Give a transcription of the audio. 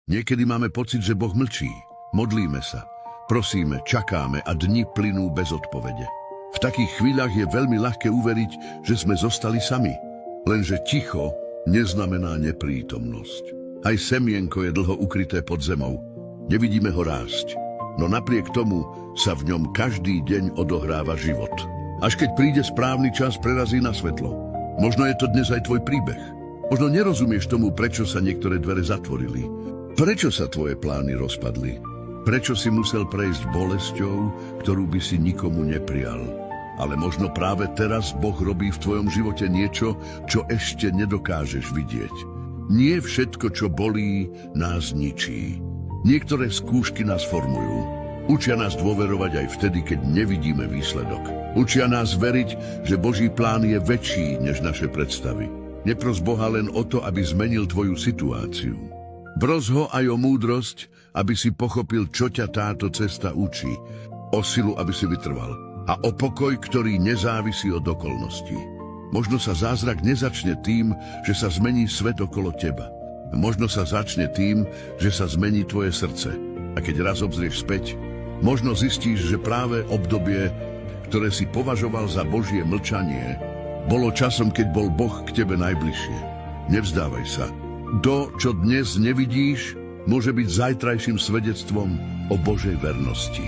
Niekedy máme pocit, že Boh mlčí. Modlíme sa, prosíme, čakáme a dni plynú bez odpovede. V takých chvíľach je veľmi ľahké uveriť, že sme zostali sami. Lenže ticho neznamená neprítomnosť. Aj semienko je dlho ukryté pod zemou. Nevidíme ho rásť. No napriek tomu sa v ňom každý deň odohráva život. Až keď príde správny čas, prerazí na svetlo. Možno je to dnes aj tvoj príbeh. Možno nerozumieš tomu, prečo sa niektoré dvere zatvorili. Prečo sa tvoje plány rozpadli? Prečo si musel prejsť bolesťou, ktorú by si nikomu neprijal? Ale možno práve teraz Boh robí v tvojom živote niečo, čo ešte nedokážeš vidieť. Nie všetko, čo bolí, nás ničí. Niektoré skúšky nás formujú. Učia nás dôverovať aj vtedy, keď nevidíme výsledok. Učia nás veriť, že Boží plán je väčší než naše predstavy. Nepros Boha len o to, aby zmenil tvoju situáciu. Pros ho aj o múdrosť, aby si pochopil, čo ťa táto cesta učí. O silu, aby si vytrval. A o pokoj, ktorý nezávisí od okolností. Možno sa zázrak nezačne tým, že sa zmení svet okolo teba. Možno sa začne tým, že sa zmení tvoje srdce. A keď raz obzrieš späť, možno zistíš, že práve obdobie, ktoré si považoval za Božie mlčanie, bolo časom, keď bol Boh k tebe najbližšie. Nevzdávaj sa. To, čo dnes nevidíš, môže byť zajtrajším svedectvom o Božej vernosti.